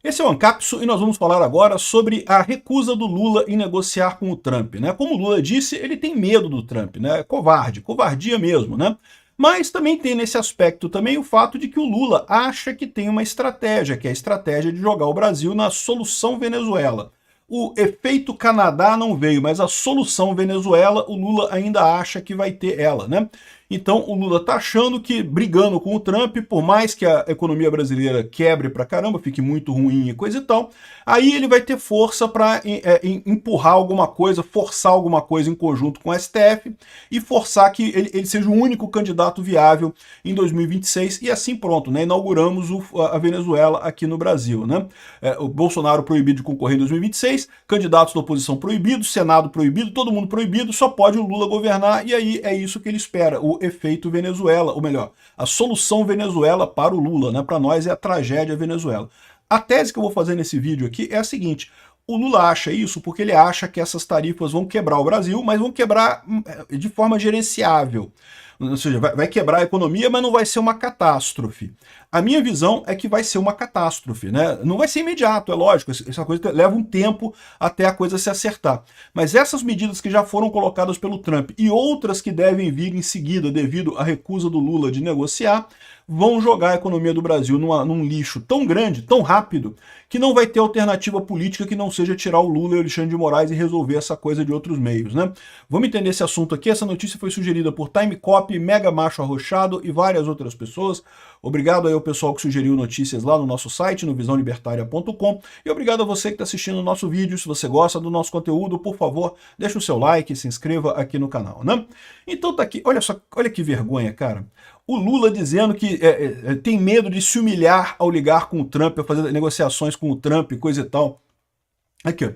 Esse é o Ancapso e nós vamos falar agora sobre a recusa do Lula em negociar com o Trump, né? Como o Lula disse, ele tem medo do Trump, né? É covarde, covardia mesmo, né? Mas também tem nesse aspecto também o fato de que o Lula acha que tem uma estratégia, que é a estratégia de jogar o Brasil na solução Venezuela. O efeito Canadá não veio, mas a solução Venezuela, o Lula ainda acha que vai ter ela, né? Então o Lula tá achando que, brigando com o Trump, por mais que a economia brasileira quebre pra caramba, fique muito ruim e coisa e tal, aí ele vai ter força para empurrar alguma coisa, forçar alguma coisa em conjunto com o STF e forçar que ele seja o único candidato viável em 2026 e assim pronto, né? Inauguramos a Venezuela aqui no Brasil, né? O Bolsonaro proibido de concorrer em 2026, candidatos da oposição proibidos, Senado proibido, todo mundo proibido, só pode o Lula governar e aí é isso que ele espera, o efeito Venezuela, ou melhor, a solução Venezuela para o Lula, né? Para nós é a tragédia Venezuela. A tese que eu vou fazer nesse vídeo aqui é a seguinte: o Lula acha isso porque ele acha que essas tarifas vão quebrar o Brasil, mas vão quebrar de forma gerenciável. Ou seja, vai quebrar a economia, mas não vai ser uma catástrofe. A minha visão é que vai ser uma catástrofe, né? Não vai ser imediato, é lógico, essa coisa leva um tempo até a coisa se acertar. Mas essas medidas que já foram colocadas pelo Trump e outras que devem vir em seguida devido à recusa do Lula de negociar, vão jogar a economia do Brasil num lixo tão grande, tão rápido, que não vai ter alternativa política que não seja tirar o Lula e o Alexandre de Moraes e resolver essa coisa de outros meios, né? Vamos entender esse assunto aqui. Essa notícia foi sugerida por Time Copy, Mega Macho Arrochado e várias outras pessoas. Obrigado aí ao pessoal que sugeriu notícias lá no nosso site, no visãolibertaria.com, e obrigado a você que está assistindo o nosso vídeo. Se você gosta do nosso conteúdo, por favor, deixa o seu like e se inscreva aqui no canal, né? Então tá aqui, olha só, olha que vergonha, cara. O Lula dizendo que tem medo de se humilhar ao ligar com o Trump, a fazer negociações com o Trump, coisa e tal. Aqui, ó.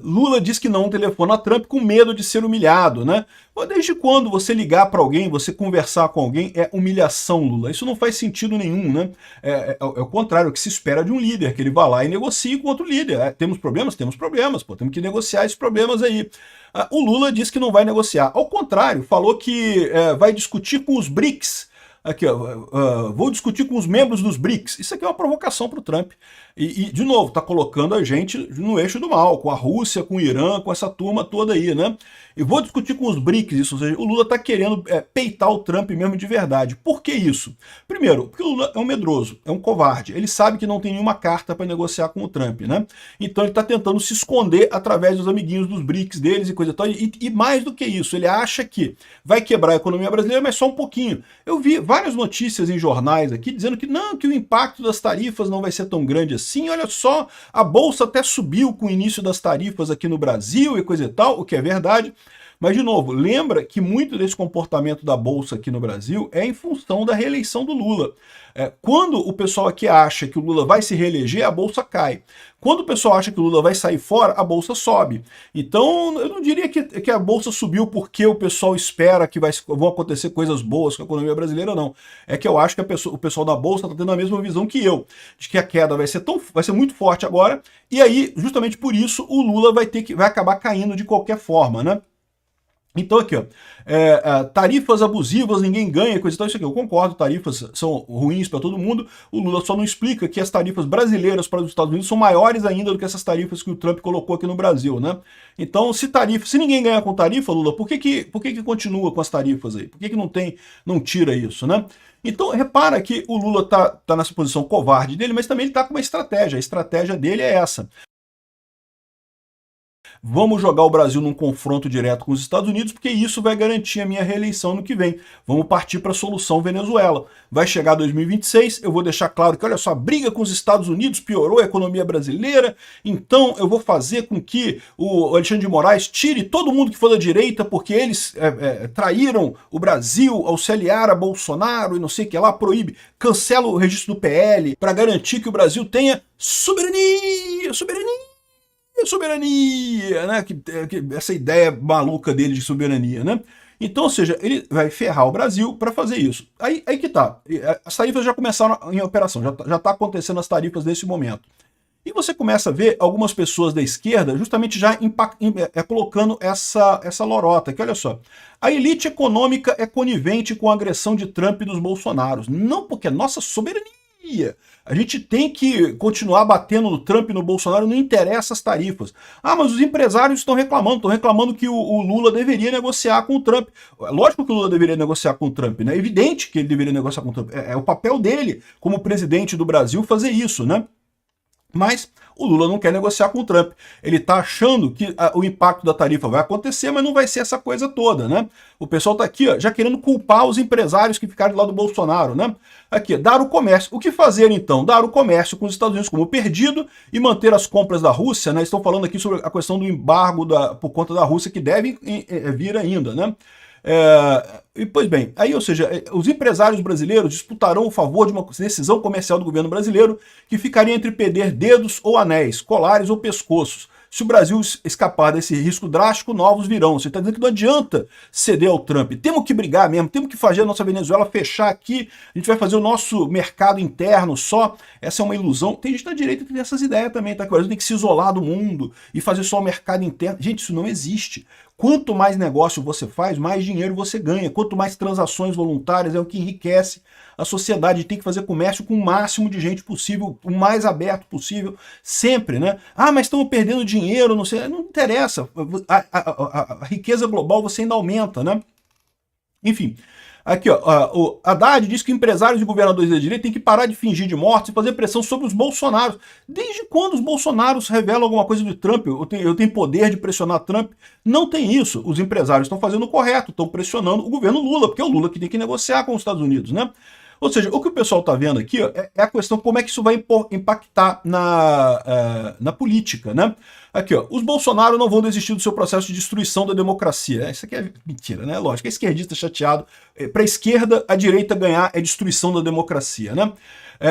Lula diz que não telefona a Trump com medo de ser humilhado, né? Desde quando você ligar para alguém, você conversar com alguém, é humilhação, Lula? Isso não faz sentido nenhum, né? É o contrário, o que se espera de um líder, que ele vá lá e negocie com outro líder. Temos problemas? Temos problemas, pô, temos que negociar esses problemas aí. O Lula diz que não vai negociar. Ao contrário, falou que vai discutir com os BRICS. Aqui, ó, vou discutir com os membros dos BRICS. Isso aqui é uma provocação para o Trump. De novo, está colocando a gente no eixo do mal, com a Rússia, com o Irã, com essa turma toda aí, né? E vou discutir com os BRICS isso, ou seja, o Lula está querendo peitar o Trump mesmo de verdade. Por que isso? Primeiro, porque o Lula é um medroso, é um covarde. Ele sabe que não tem nenhuma carta para negociar com o Trump, né? Então ele está tentando se esconder através dos amiguinhos dos BRICS deles e coisa e tal. E mais do que isso, ele acha que vai quebrar a economia brasileira, mas só um pouquinho. Eu vi várias notícias em jornais aqui dizendo que não, que o impacto das tarifas não vai ser tão grande assim. Olha só, a bolsa até subiu com o início das tarifas aqui no Brasil e coisa e tal, o que é verdade. Mas, de novo, lembra que muito desse comportamento da Bolsa aqui no Brasil é em função da reeleição do Lula. Quando o pessoal aqui acha que o Lula vai se reeleger, a Bolsa cai. Quando o pessoal acha que o Lula vai sair fora, a Bolsa sobe. Então, eu não diria que a Bolsa subiu porque o pessoal espera que vão acontecer coisas boas com a economia brasileira, não. É que eu acho que o pessoal da Bolsa está tendo a mesma visão que eu, de que a queda vai ser muito forte agora, e aí, justamente por isso, o Lula vai acabar caindo de qualquer forma, né? Então aqui, ó, tarifas abusivas, ninguém ganha, coisa e tal, isso aqui eu concordo, tarifas são ruins para todo mundo, o Lula só não explica que as tarifas brasileiras para os Estados Unidos são maiores ainda do que essas tarifas que o Trump colocou aqui no Brasil, né? Então, se ninguém ganha com tarifa, Lula, por que continua com as tarifas aí? Por que não tira isso, né? Então, repara que o Lula tá nessa posição covarde dele, mas também ele tá com uma estratégia, a estratégia dele é essa. Vamos jogar o Brasil num confronto direto com os Estados Unidos, porque isso vai garantir a minha reeleição no que vem. Vamos partir para a solução Venezuela. Vai chegar 2026, eu vou deixar claro que, olha só, a briga com os Estados Unidos piorou a economia brasileira, então eu vou fazer com que o Alexandre de Moraes tire todo mundo que for da direita, porque eles traíram o Brasil ao se aliar a Bolsonaro e não sei o que lá, proíbe, cancela o registro do PL para garantir que o Brasil tenha soberania, né? Essa ideia maluca dele de soberania, né? Então, ou seja, ele vai ferrar o Brasil para fazer isso. Aí que tá. As tarifas já começaram em operação, já tá acontecendo as tarifas nesse momento. E você começa a ver algumas pessoas da esquerda justamente já colocando essa lorota, que olha só, a elite econômica é conivente com a agressão de Trump e dos Bolsonaros. Não porque é nossa soberania, A gente tem que continuar batendo no Trump e no Bolsonaro, não interessa as tarifas. Ah, mas os empresários estão reclamando que o Lula deveria negociar com o Trump. Lógico que o Lula deveria negociar com o Trump, né? É evidente que ele deveria negociar com o Trump. É o papel dele, como presidente do Brasil, fazer isso, né? Mas o Lula não quer negociar com o Trump. Ele está achando que o impacto da tarifa vai acontecer, mas não vai ser essa coisa toda, né? O pessoal está aqui, ó, já querendo culpar os empresários que ficaram do lado do Bolsonaro, né? Aqui, dar o comércio. O que fazer, então? Dar o comércio com os Estados Unidos como perdido e manter as compras da Rússia, né? Estão falando aqui sobre a questão do embargo por conta da Rússia, que deve vir ainda, né? E pois bem, aí, ou seja, os empresários brasileiros disputarão o favor de uma decisão comercial do governo brasileiro que ficaria entre perder dedos ou anéis, colares ou pescoços. Se o Brasil escapar desse risco drástico, novos virão. Você está dizendo que não adianta ceder ao Trump. Temos que brigar mesmo, temos que fazer a nossa Venezuela fechar aqui, a gente vai fazer o nosso mercado interno só. Essa é uma ilusão. Tem gente da direita que tem essas ideias também, tá? Que o Brasil tem que se isolar do mundo e fazer só o mercado interno. Gente, isso não existe. Quanto mais negócio você faz, mais dinheiro você ganha. Quanto mais transações voluntárias é o que enriquece a sociedade. Tem que fazer comércio com o máximo de gente possível, o mais aberto possível, sempre, né? Ah, mas estamos perdendo dinheiro, não sei. Não interessa. A riqueza global você ainda aumenta, né? Enfim. Aqui, ó, o Haddad diz que empresários e governadores da direita têm que parar de fingir de mortos e fazer pressão sobre os Bolsonaros. Desde quando os Bolsonaros revelam alguma coisa de Trump? Eu tenho poder de pressionar Trump? Não tem isso. Os empresários estão fazendo o correto, estão pressionando o governo Lula, porque é o Lula que tem que negociar com os Estados Unidos, né? Ou seja, o que o pessoal está vendo aqui, ó, é a questão como é que isso vai impactar na política, né? Aqui, ó, os Bolsonaro não vão desistir do seu processo de destruição da democracia. Isso aqui é mentira, né? Lógico, é esquerdista chateado. Para a esquerda, a direita ganhar é destruição da democracia, né?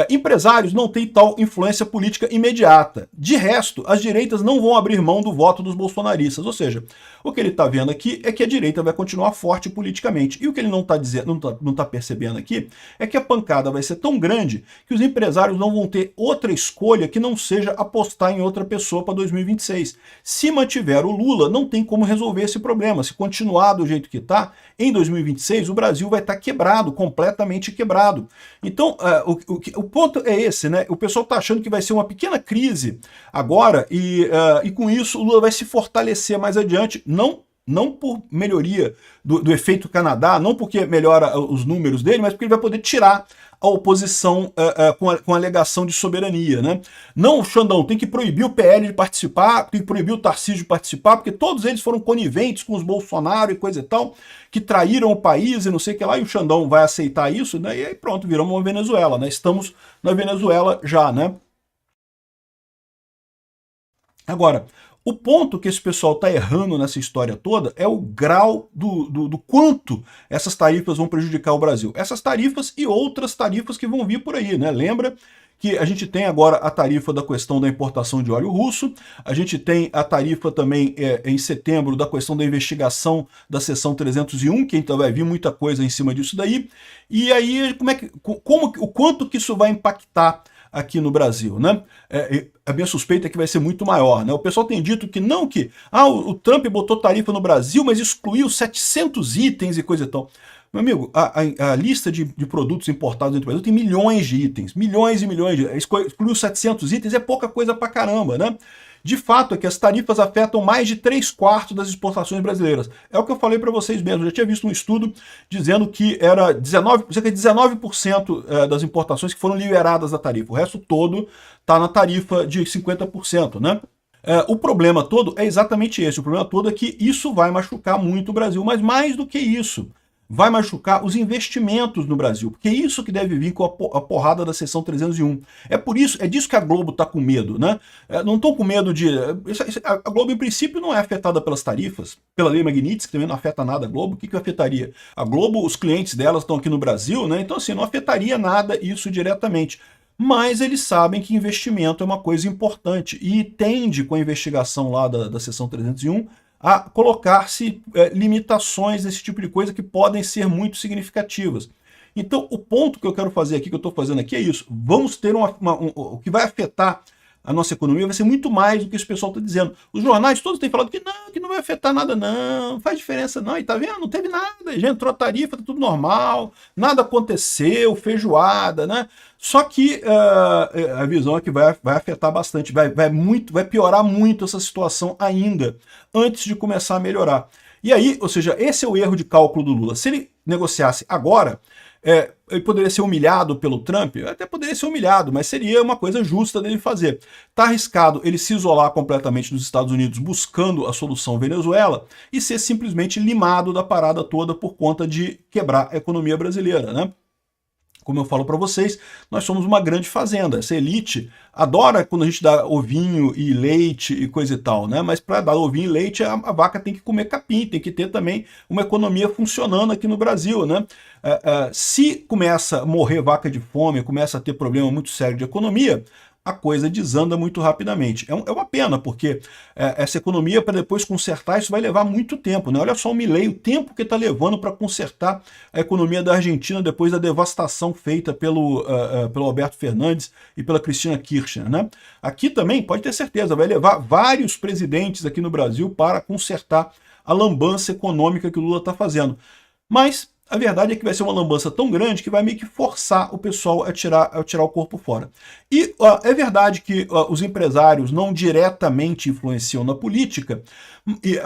Empresários não têm tal influência política imediata. De resto, as direitas não vão abrir mão do voto dos bolsonaristas. Ou seja, o que ele está vendo aqui é que a direita vai continuar forte politicamente. E o que ele não está dizendo, não tá percebendo aqui, é que a pancada vai ser tão grande que os empresários não vão ter outra escolha que não seja apostar em outra pessoa para 2026. Se mantiver o Lula, não tem como resolver esse problema. Se continuar do jeito que está, em 2026 o Brasil vai estar quebrado, completamente quebrado. Então, o ponto é esse, né? O pessoal está achando que vai ser uma pequena crise agora e com isso o Lula vai se fortalecer mais adiante, não por melhoria do efeito Canadá, não porque melhora os números dele, mas porque ele vai poder tirar a oposição com alegação de soberania, né? Não, Xandão, tem que proibir o PL de participar, tem que proibir o Tarcísio de participar, porque todos eles foram coniventes com os Bolsonaro e coisa e tal, que traíram o país e não sei o que lá, e o Xandão vai aceitar isso, né? E aí pronto, viramos uma Venezuela, né? Estamos na Venezuela já, né? Agora, o ponto que esse pessoal está errando nessa história toda é o grau do quanto essas tarifas vão prejudicar o Brasil. Essas tarifas e outras tarifas que vão vir por aí, né? Lembra que a gente tem agora a tarifa da questão da importação de óleo russo, a gente tem a tarifa também em setembro da questão da investigação da seção 301, que então vai vir muita coisa em cima disso daí. E aí, o quanto que isso vai impactar aqui no Brasil, né? A minha suspeita é que vai ser muito maior, né? O pessoal tem dito que não, o Trump botou tarifa no Brasil, mas excluiu 700 itens e coisa e tal. Meu amigo, a lista de produtos importados dentro do Brasil tem milhões de itens, milhões e milhões de... Excluiu 700 itens é pouca coisa pra caramba, né? De fato, é que as tarifas afetam mais de 3/4 das exportações brasileiras. É o que eu falei para vocês mesmo. Eu já tinha visto um estudo dizendo que era cerca de 19% das importações que foram liberadas da tarifa. O resto todo está na tarifa de 50%, né? O problema todo é exatamente esse. O problema todo é que isso vai machucar muito o Brasil. Mas mais do que isso, vai machucar os investimentos no Brasil, porque é isso que deve vir com a porrada da seção 301. É disso que a Globo está com medo, né? Não estão com medo de... A Globo, em princípio, não é afetada pelas tarifas, pela Lei Magnitsky, que também não afeta nada a Globo. O que afetaria? A Globo, os clientes delas estão aqui no Brasil, né? Então, assim, não afetaria nada isso diretamente. Mas eles sabem que investimento é uma coisa importante e tende, com a investigação lá da seção 301, a colocar-se limitações desse tipo de coisa que podem ser muito significativas. Então, o ponto que eu quero fazer aqui, que eu estou fazendo aqui, é isso. Vamos ter o que vai afetar a nossa economia vai ser muito mais do que esse pessoal está dizendo. Os jornais todos têm falado que não vai afetar nada não faz diferença não, e tá vendo? Não teve nada, já entrou a tarifa, tá tudo normal, nada aconteceu, feijoada, né? Só que a visão é que vai afetar bastante, vai piorar muito essa situação ainda, antes de começar a melhorar. E aí, ou seja, esse é o erro de cálculo do Lula. Se ele negociasse agora, ele poderia ser humilhado pelo Trump, até poderia ser humilhado, mas seria uma coisa justa dele fazer. Está arriscado ele se isolar completamente dos Estados Unidos buscando a solução Venezuela e ser simplesmente limado da parada toda por conta de quebrar a economia brasileira, né? Como eu falo para vocês, nós somos uma grande fazenda. Essa elite adora quando a gente dá ovinho e leite e coisa e tal, né? Mas para dar ovinho e leite, a vaca tem que comer capim, tem que ter também uma economia funcionando aqui no Brasil, né? Se começa a morrer vaca de fome, começa a ter problema muito sério de economia, a coisa desanda muito rapidamente. É uma pena, porque essa economia, para depois consertar, isso vai levar muito tempo, né? Olha só o Milei, o tempo que está levando para consertar a economia da Argentina depois da devastação feita pelo Alberto Fernandes e pela Cristina Kirchner, né? Aqui também, pode ter certeza, vai levar vários presidentes aqui no Brasil para consertar a lambança econômica que o Lula está fazendo. Mas a verdade é que vai ser uma lambança tão grande que vai meio que forçar o pessoal a tirar o corpo fora. E é verdade que os empresários não diretamente influenciam na política,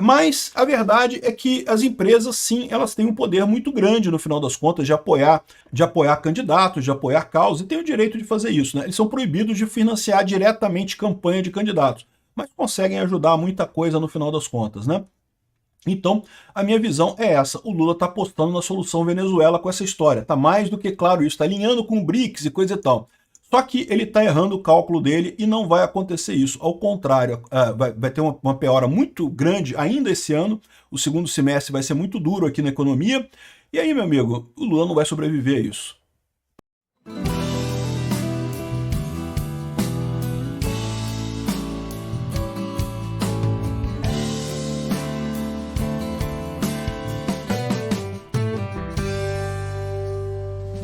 mas a verdade é que as empresas, sim, elas têm um poder muito grande, no final das contas, de apoiar candidatos, de apoiar causas, e têm o direito de fazer isso, né? Eles são proibidos de financiar diretamente campanha de candidatos, mas conseguem ajudar muita coisa no final das contas, né? Então, a minha visão é essa. O Lula está apostando na solução Venezuela com essa história. Está mais do que claro isso. Está alinhando com o BRICS e coisa e tal. Só que ele está errando o cálculo dele e não vai acontecer isso. Ao contrário, vai ter uma piora muito grande ainda esse ano. O segundo semestre vai ser muito duro aqui na economia. E aí, meu amigo, o Lula não vai sobreviver a isso.